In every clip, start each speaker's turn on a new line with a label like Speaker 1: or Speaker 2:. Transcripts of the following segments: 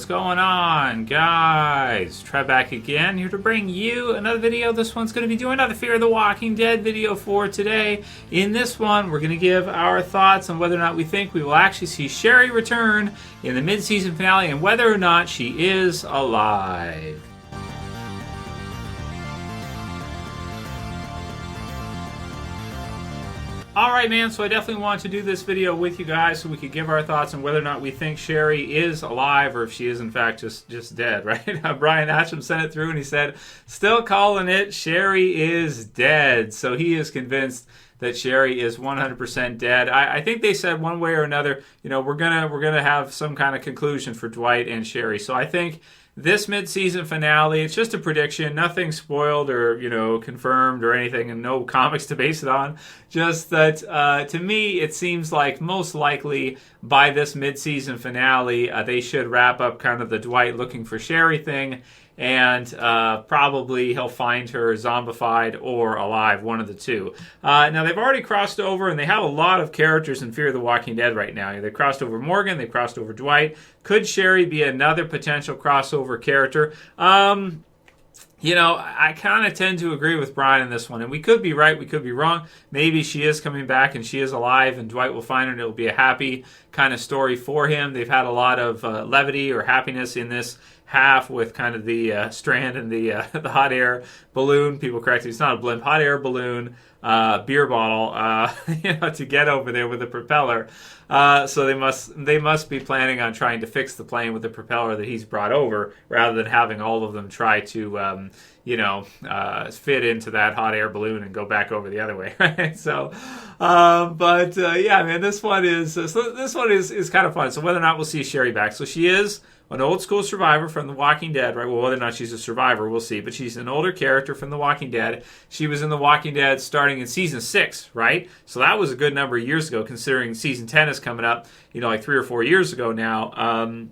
Speaker 1: what's going on, guys? Trev back again, here to bring you another video. This one's going to be doing another Fear the Walking Dead video for today. In this one, we're going to give our thoughts on whether or not we think we will actually see Sherry return in the mid-season finale and whether or not she is alive. Alright, man, so I definitely want to do this video with you guys so we could give our thoughts on whether or not we think Sherry is alive or if she is in fact just dead, right? Brian Achim sent it through and he said, still calling it, Sherry is dead. So he is convinced that Sherry is 100% dead. I think they said one way or another, you know, we're gonna have some kind of conclusion for Dwight and Sherry. So I think this mid-season finale, it's just a prediction, nothing spoiled or, you know, confirmed or anything, and no comics to base it on. Just that, to me, it seems like most likely by this mid-season finale, they should wrap up kind of the Dwight looking for Sherry thing, and probably he'll find her zombified or alive, one of the two. Now, they've already crossed over, and they have a lot of characters in Fear the Walking Dead right now. They crossed over Morgan, they crossed over Dwight. Could Sherry be another potential crossover character? You know, I kind of tend to agree with Brian in this one, and we could be right, we could be wrong. Maybe she is coming back and she is alive, and Dwight will find her, and it'll be a happy kind of story for him. They've had a lot of levity or happiness in this half with kind of the strand and the hot air balloon. People correct me, it's not a blimp, hot air balloon beer bottle, you know, to get over there with the propeller. So they must be planning on trying to fix the plane with the propeller that he's brought over, rather than having all of them try to, you know, fit into that hot air balloon and go back over the other way, right? So, yeah, man, this one is kind of fun. So whether or not we'll see Sherry back, so she is an old school survivor from The Walking Dead, right? Well, whether or not she's a survivor, we'll see. But she's an older character from The Walking Dead. She was in The Walking Dead starting in Season 6, right? So that was a good number of years ago, considering Season 10 is coming up, you know, like 3 or 4 years ago now.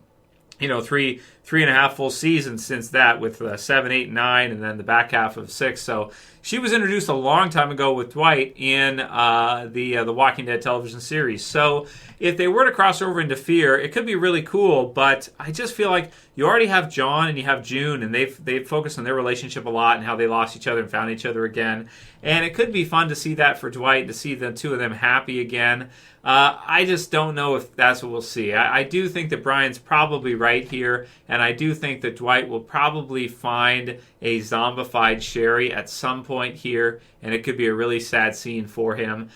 Speaker 1: You know, three and a half full seasons since that, with 7, 8, 9, and then the back half of 6. So she was introduced a long time ago with Dwight in the Walking Dead television series. So if they were to cross over into Fear, it could be really cool. But I just feel like you already have John and you have June, and they've focused on their relationship a lot and how they lost each other and found each other again. And it could be fun to see that for Dwight, to see the two of them happy again. I just don't know if that's what we'll see. I do think that Brian's probably right here, and I do think that Dwight will probably find a zombified Sherry at some point here, and it could be a really sad scene for him.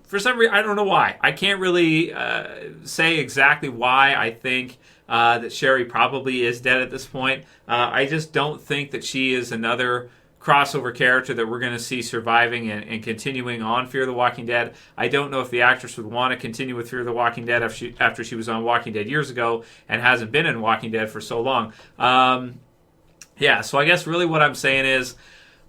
Speaker 1: For some reason, I don't know why. I can't really say exactly why I think that Sherry probably is dead at this point. I just don't think that she is another crossover character that we're going to see surviving and continuing on Fear the Walking Dead. I don't know if the actress would want to continue with Fear the Walking Dead after she was on Walking Dead years ago and hasn't been in Walking Dead for so long. Yeah, so I guess really what I'm saying is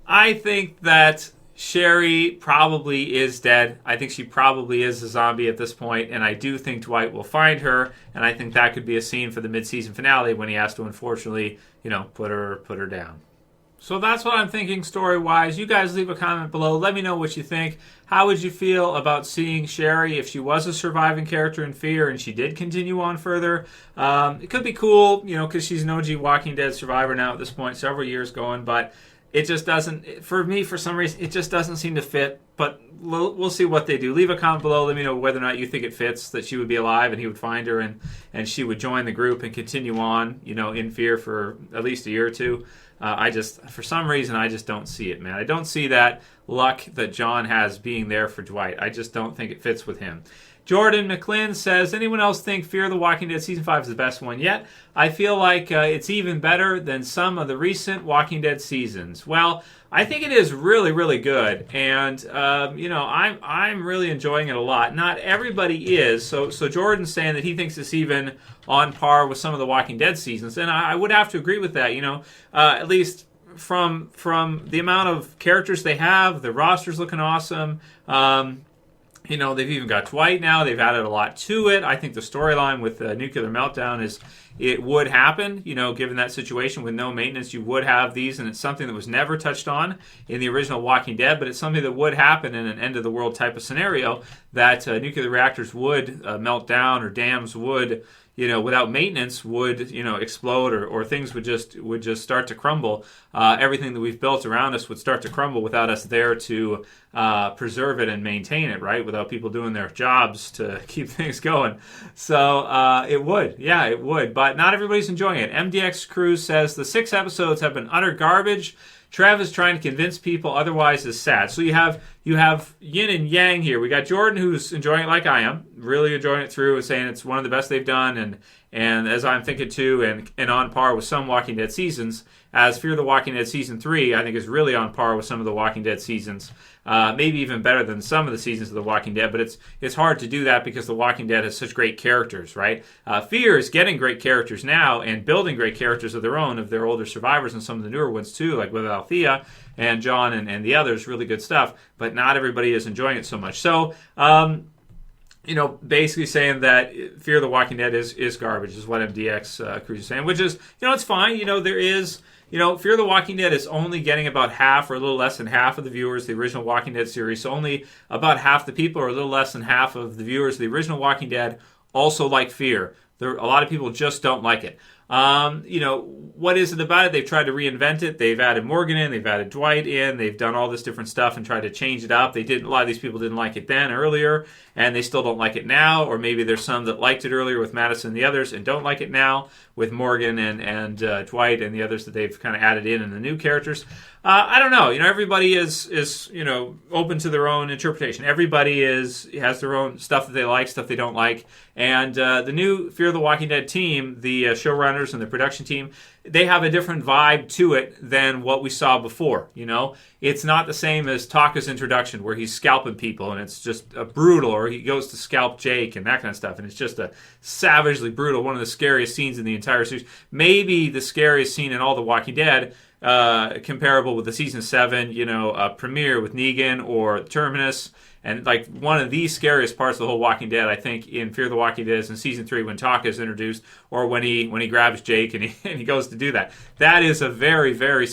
Speaker 1: I think that Sherry probably is dead. I think she probably is a zombie at this point, and I do think Dwight will find her, and I think that could be a scene for the mid-season finale when he has to, unfortunately, you know, put her down. So that's what I'm thinking story-wise. You guys leave a comment below. Let me know what you think. How would you feel about seeing Sherry if she was a surviving character in Fear and she did continue on further? It could be cool, you know, because she's an OG Walking Dead survivor now at this point, several years going, but it just doesn't, for me, for some reason, it just doesn't seem to fit. But we'll see what they do. Leave a comment below. Let me know whether or not you think it fits that she would be alive and he would find her and she would join the group and continue on, you know, in Fear for at least a year or two. For some reason, I just don't see it, man. I don't see that luck that John has being there for Dwight. I just don't think it fits with him. Jordan Mclin says, anyone else think Fear the Walking Dead Season 5 is the best one yet? I feel like it's even better than some of the recent Walking Dead seasons. Well, I think it is really, really good, and you know, I'm really enjoying it a lot. Not everybody is, so Jordan's saying that he thinks it's even on par with some of the Walking Dead seasons, and I would have to agree with that. You know, at least from the amount of characters they have, the roster's looking awesome. You know, they've even got Dwight now. They've added a lot to it. I think the storyline with the nuclear meltdown is, it would happen, you know, given that situation with no maintenance, you would have these, and it's something that was never touched on in the original Walking Dead, but it's something that would happen in an end-of-the-world type of scenario, that nuclear reactors would melt down, or dams would, without maintenance would, explode, or things would just start to crumble. Everything that we've built around us would start to crumble without us there to preserve it and maintain it, right? Without people doing their jobs to keep things going. So it would. Yeah, it would. But not everybody's enjoying it. mdxcruz says the 6 episodes have been utter garbage. Trev is trying to convince people otherwise is sad. So you have yin and yang here. We got Jordan, who's enjoying it like I am, really enjoying it through and saying it's one of the best they've done, and as I'm thinking too, and on par with some Walking Dead seasons. As Fear the Walking Dead Season 3, I think is really on par with some of the Walking Dead seasons. Maybe even better than some of the seasons of The Walking Dead, but it's hard to do that because The Walking Dead has such great characters, right? Fear is getting great characters now and building great characters of their own, of their older survivors, and some of the newer ones too, like with Althea and John and the others, really good stuff, but not everybody is enjoying it so much. So, basically saying that Fear the Walking Dead is garbage, is what mdxcruz is saying, which is, it's fine. There is... Fear the Walking Dead is only getting about half or a little less than half of the viewers of the original Walking Dead series. So only about half the people or a little less than half of the viewers of the original Walking Dead also like Fear. A lot of people just don't like it. What is it about it? They've tried to reinvent it. They've added Morgan in. They've added Dwight in. They've done all this different stuff and tried to change it up. A lot of these people didn't like it earlier, and they still don't like it now. Or maybe there's some that liked it earlier with Madison and the others and don't like it now with Morgan and Dwight and the others that they've kind of added in and the new characters. I don't know. Everybody is open to their own interpretation. Everybody has their own stuff that they like, stuff they don't like. And the new Fear the Walking Dead team, the showrunners and the production team, they have a different vibe to it than what we saw before. It's not the same as Taka's introduction where he's scalping people and it's just brutal, or he goes to scalp Jake and that kind of stuff, and it's just a savagely brutal, one of the scariest scenes in the entire series. Maybe the scariest scene in all The Walking Dead, comparable with the season 7, premiere with Negan or Terminus. And like one of the scariest parts of the whole Walking Dead, I think, in Fear the Walking Dead is in season 3 when Taka is introduced, or when he grabs Jake and he goes to do that. That is a very, very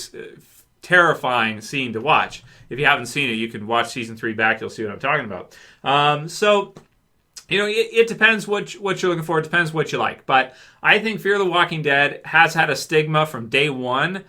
Speaker 1: terrifying scene to watch. If you haven't seen it, you can watch season 3 back. You'll see what I'm talking about. It depends what you're looking for. It depends what you like. But I think Fear the Walking Dead has had a stigma from day one,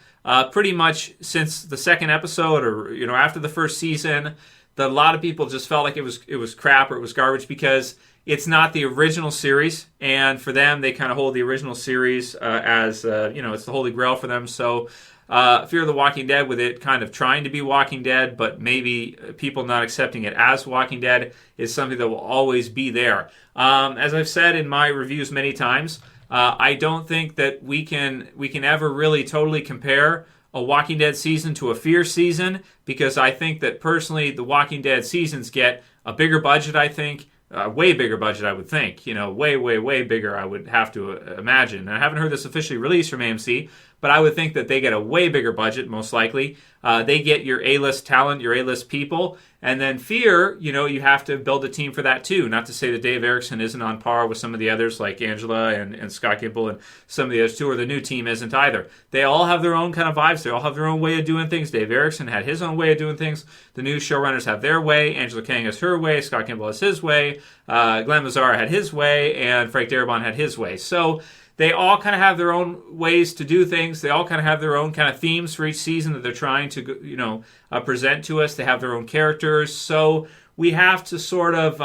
Speaker 1: pretty much since the second episode, or after the first season. That a lot of people just felt like it was crap or it was garbage because it's not the original series, and for them they kind of hold the original series as it's the holy grail for them. So Fear the Walking Dead, with it kind of trying to be Walking Dead, but maybe people not accepting it as Walking Dead, is something that will always be there. As I've said in my reviews many times, I don't think that we can ever really totally compare a Walking Dead season to a Fear season, because I think that personally the Walking Dead seasons get a bigger budget, I think, way bigger budget, I would think, way, way, way bigger, I would have to imagine. And I haven't heard this officially released from AMC, but I would think that they get a way bigger budget, most likely. They get your A-list talent, your A-list people, and then Fear, you have to build a team for that too. Not to say that Dave Erickson isn't on par with some of the others, like Angela and Scott Gimple and some of the others too, or the new team isn't either. They all have their own kind of vibes. They all have their own way of doing things. Dave Erickson had his own way of doing things. The new showrunners have their way. Angela Kang has her way. Scott Gimple has his way. Glenn Mazzara had his way. And Frank Darabont had his way. So they all kind of have their own ways to do things. They all kind of have their own kind of themes for each season that they're trying to, present to us. They have their own characters. So we have to sort of,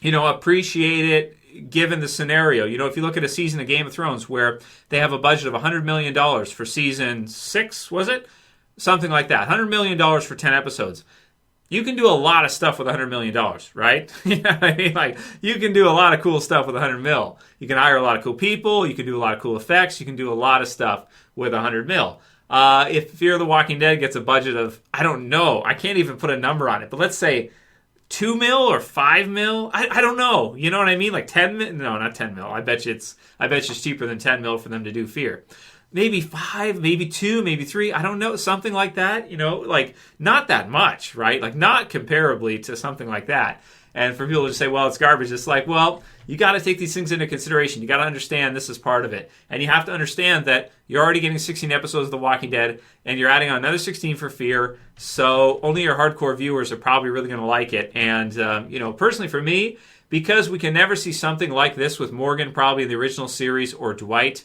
Speaker 1: appreciate it given the scenario. If you look at a season of Game of Thrones where they have a budget of $100 million for season 6, was it? Something like that. $100 million for 10 episodes. You can do a lot of stuff with $100 million, right? You can do a lot of cool stuff with $100 million. You can hire a lot of cool people. You can do a lot of cool effects. You can do a lot of stuff with $100 million. If Fear the Walking Dead gets a budget of, I don't know, I can't even put a number on it, but let's say $2 million or $5 million. I don't know. You know what I mean? Like 10 million? No, not 10 million. I bet you it's cheaper than 10 million for them to do Fear. Maybe 5, maybe 2, maybe 3. I don't know. Something like that. Not that much, right? Like not comparably to something like that. And for people to say, well, it's garbage, it's like, well, you got to take these things into consideration. You got to understand this is part of it. And you have to understand that you're already getting 16 episodes of The Walking Dead, and you're adding on another 16 for Fear. So only your hardcore viewers are probably really going to like it. And, personally for me, because we can never see something like this with Morgan probably in the original series or Dwight.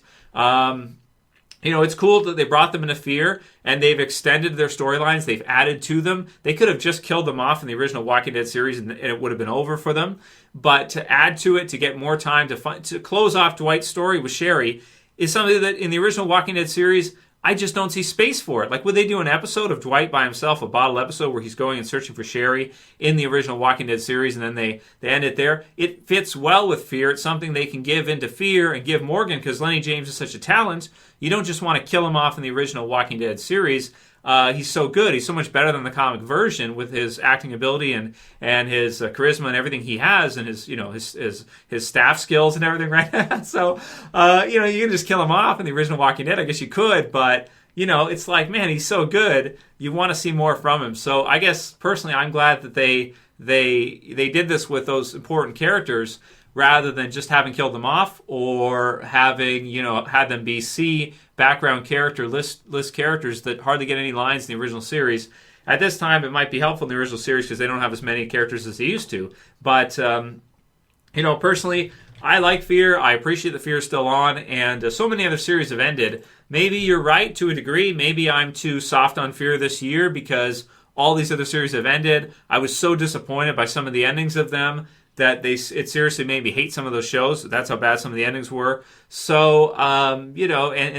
Speaker 1: It's cool that they brought them into Fear and they've extended their storylines. They've added to them. They could have just killed them off in the original Walking Dead series and it would have been over for them. But to add to it, to get more time to close off Dwight's story with Sherry is something that in the original Walking Dead series, I just don't see space for it. Like, would they do an episode of Dwight by himself, a bottle episode where he's going and searching for Sherry in the original Walking Dead series, and then they end it there? It fits well with Fear. It's something they can give into Fear and give Morgan, because Lenny James is such a talent. You don't just want to kill him off in the original Walking Dead series. He's so good. He's so much better than the comic version with his acting ability and his charisma and everything he has, and his staff skills and everything, right? So, you can just kill him off in the original Walking Dead. I guess you could, but it's like, man, he's so good. You want to see more from him. So I guess personally, I'm glad that they did this with those important characters, rather than just having killed them off or having, had them be C background character list characters that hardly get any lines in the original series. At this time, it might be helpful in the original series because they don't have as many characters as they used to. But, personally, I like Fear. I appreciate that Fear is still on, and so many other series have ended. Maybe you're right to a degree. Maybe I'm too soft on Fear this year because all these other series have ended. I was so disappointed by some of the endings of them that it seriously made me hate some of those shows. That's how bad some of the endings were. So, and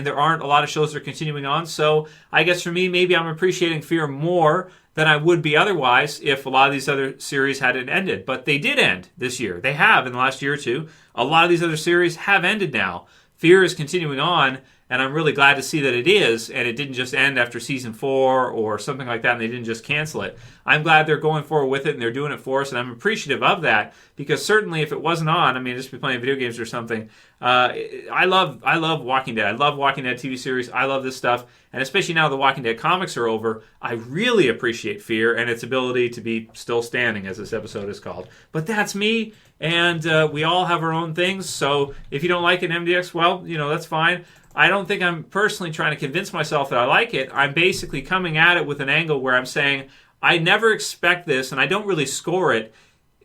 Speaker 1: there aren't a lot of shows that are continuing on. So I guess for me, maybe I'm appreciating Fear more than I would be otherwise if a lot of these other series hadn't ended. But they did end this year. They have in the last year or two. A lot of these other series have ended now. Fear is continuing on, and I'm really glad to see that it is, and it didn't just end after season 4 or something like that, and they didn't just cancel it. I'm glad they're going forward with it, and they're doing it for us, and I'm appreciative of that, because certainly if it wasn't on, just be playing video games or something, I love Walking Dead. I love Walking Dead TV series. I love this stuff, and especially now the Walking Dead comics are over, I really appreciate Fear and its ability to be still standing, as this episode is called. But that's me, and we all have our own things, so if you don't like it, MDX, well, that's fine. I don't think I'm personally trying to convince myself that I like it. I'm basically coming at it with an angle where I'm saying, I never expect this, and I don't really score it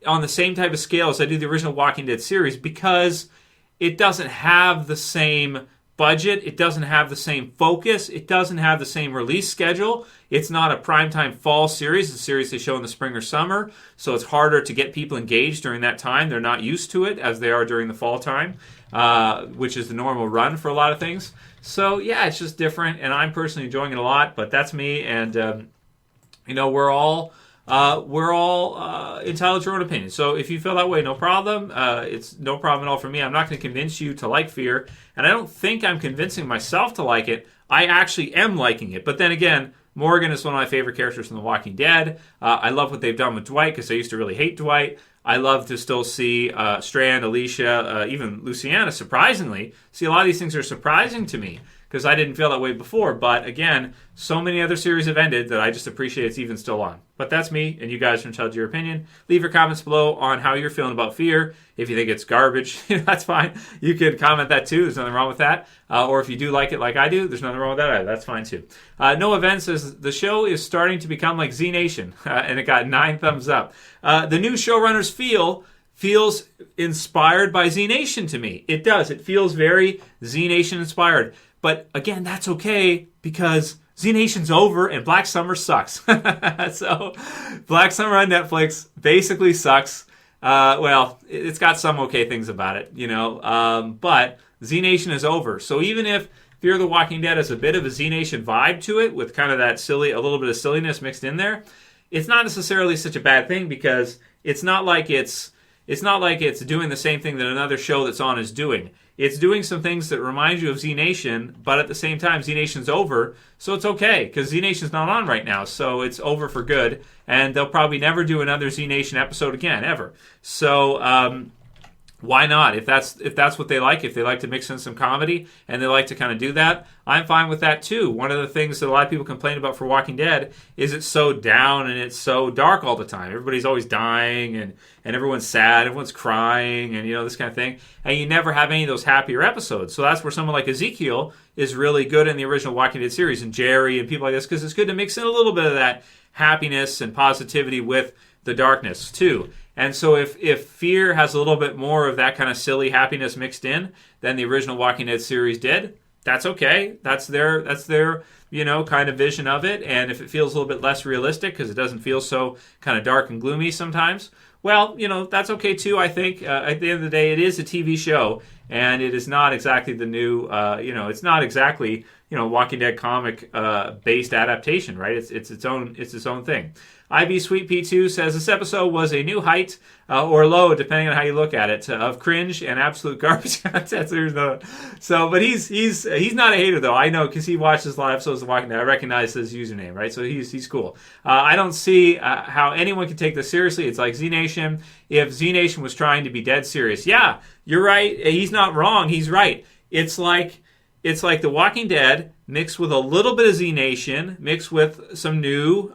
Speaker 1: on the same type of scale as I do the original Walking Dead series, because it doesn't have the same budget, it doesn't have the same focus, it doesn't have the same release schedule. It's not a primetime fall series, it's a series they show in the spring or summer, so it's harder to get people engaged during that time. They're not used to it as they are during the fall time, which is the normal run for a lot of things. So yeah, it's just different, and I'm personally enjoying it a lot, but that's me, and we're all entitled to our own opinion. So if you feel that way, no problem. It's no problem at all for me. I'm not going to convince you to like Fear, and I don't think I'm convincing myself to like it. I actually am liking it. But then again, Morgan is one of my favorite characters from The Walking Dead. I love what they've done with Dwight, because I used to really hate Dwight. I love to still see Strand, Alicia, even Luciana, surprisingly. See, a lot of these things are surprising to me, because I didn't feel that way before. But again, so many other series have ended that I just appreciate it's even still on. But that's me, and you guys are entitled to your opinion. Leave your comments below on how you're feeling about Fear. If you think it's garbage, that's fine. You could comment that too. There's nothing wrong with that. Or if you do like it like I do, there's nothing wrong with that either. That's fine too. Noah Vends says, the show is starting to become like Z Nation, and it got 9 thumbs up. The new showrunners feels inspired by Z Nation to me. It does. It feels very Z Nation inspired. But again, that's okay, because Z Nation's over and Black Summer sucks. So Black Summer on Netflix basically sucks. Well, it's got some okay things about it, but Z Nation is over. So even if Fear the Walking Dead has a bit of a Z Nation vibe to it, with kind of that a little bit of silliness mixed in there, it's not necessarily such a bad thing, because it's not like it's doing the same thing that another show that's on is doing. It's doing some things that remind you of Z Nation, but at the same time, Z Nation's over, so it's okay, because Z Nation's not on right now, so it's over for good, and they'll probably never do another Z Nation episode again, ever. So, why not? If that's what they like, if they like to mix in some comedy and they like to kind of do that, I'm fine with that too. One of the things that a lot of people complain about for Walking Dead is it's so down and it's so dark all the time. Everybody's always dying and everyone's sad, everyone's crying, and this kind of thing. And you never have any of those happier episodes. So that's where someone like Ezekiel is really good in the original Walking Dead series, and Jerry and people like this, because it's good to mix in a little bit of that happiness and positivity with the darkness too. And so if Fear has a little bit more of that kind of silly happiness mixed in than the original Walking Dead series did, that's okay. That's their kind of vision of it. And if it feels a little bit less realistic because it doesn't feel so kind of dark and gloomy sometimes, well, that's okay too, I think. At the end of the day, it is a TV show, and it is not exactly the new, it's not exactly, Walking Dead comic based adaptation, right? It's its own thing. IB Sweet P2 says this episode was a new height or low, depending on how you look at it, of cringe and absolute garbage content. So, but he's not a hater though. I know because he watches live episodes of Walking Dead. I recognize his username, right? So he's cool. I don't see how anyone can take this seriously. It's like Z Nation. If Z Nation was trying to be dead serious, yeah, you're right. He's not wrong. He's right. It's like The Walking Dead mixed with a little bit of Z Nation, mixed with some new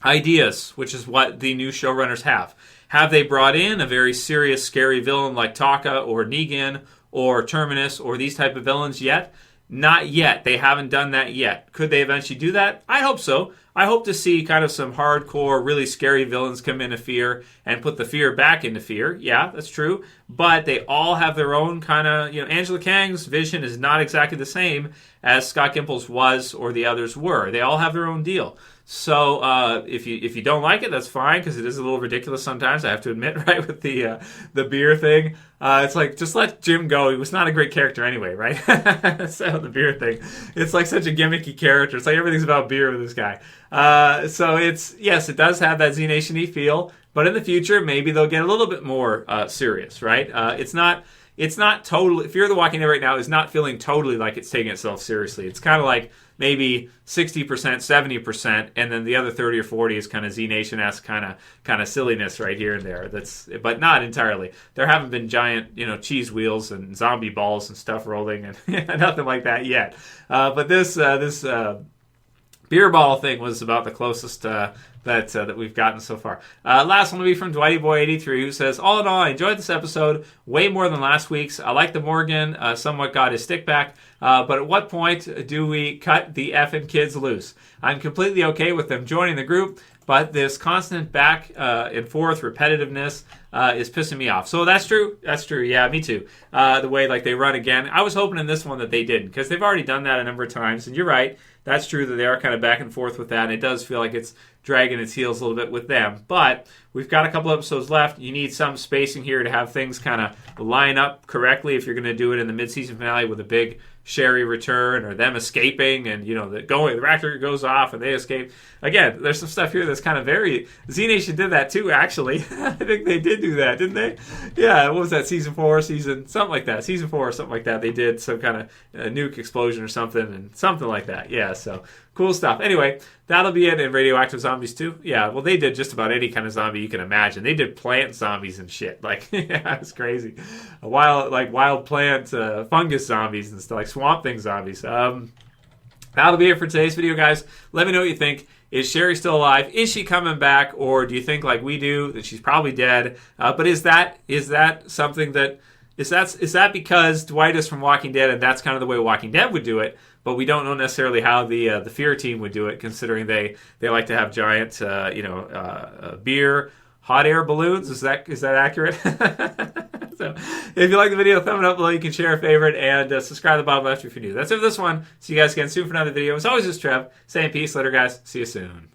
Speaker 1: ideas, which is what the new showrunners have. Have they brought in a very serious, scary villain like Taka or Negan or Terminus or these type of villains yet? Not yet. They haven't done that yet. Could they eventually do that? I hope so. I hope to see kind of some hardcore, really scary villains come into Fear and put the fear back into Fear. Yeah, that's true. But they all have their own kind of, Angela Kang's vision is not exactly the same as Scott Gimple's was or the others were. They all have their own deal. So if you don't like it, that's fine, because it is a little ridiculous sometimes, I have to admit, right, with the beer thing. It's like, just let Jim go. He was not a great character anyway, right? So the beer thing. It's like such a gimmicky character. It's like everything's about beer with this guy. So yes, it does have that Z Nation-y feel, but in the future, maybe they'll get a little bit more serious, right? It's not totally, Fear the Walking Dead right now is not feeling totally like it's taking itself seriously. It's kind of like maybe 60%, 70%, and then the other 30 or 40 is kind of Z Nation-esque kind of silliness right here and there. But not entirely. There haven't been giant, cheese wheels and zombie balls and stuff rolling and nothing like that yet. But this beer ball thing was about the closest that we've gotten so far. Last one will be from Dwighty Boy 83, who says, all in all, I enjoyed this episode way more than last week's. I like the Morgan somewhat got his stick back, but at what point do we cut the effing kids loose? I'm completely okay with them joining the group, but this constant back and forth repetitiveness is pissing me off. So that's true. That's true. Yeah, me too. The way they run again. I was hoping in this one that they didn't, because they've already done that a number of times. And you're right. That's true that they are kind of back and forth with that. And it does feel like it's dragging its heels a little bit with them. But we've got a couple episodes left. You need some spacing here to have things kind of line up correctly if you're going to do it in the mid-season finale with a big Sherry return or them escaping and, the reactor goes off and they escape. Again, there's some stuff here that's kind of very... Z Nation did that too, actually. I think they did do that, didn't they? Yeah, what was that, season 4, something like that. Season 4 or something like that. They did some kind of nuke explosion or something and something like that. Yeah, so cool stuff. Anyway, that'll be it in Radioactive Zombies 2. Yeah, well, they did just about any kind of zombie you can imagine. They did plant zombies and shit. Yeah, it's crazy. Wild plant fungus zombies and stuff, like swamp thing zombies. That'll be it for today's video, guys. Let me know what you think. Is Sherry still alive? Is she coming back? Or do you think, like we do, that she's probably dead? But is that something that... Is that because Dwight is from Walking Dead and that's kind of the way Walking Dead would do it, but we don't know necessarily how the Fear team would do it, considering they like to have giant beer hot air balloons. Is that accurate? So if you like the video, thumb it up below. You can share a favorite and subscribe to the bottom left if you're new. That's it for this one. See you guys again soon for another video. As always, this is Trev saying peace. Later, guys. See you soon.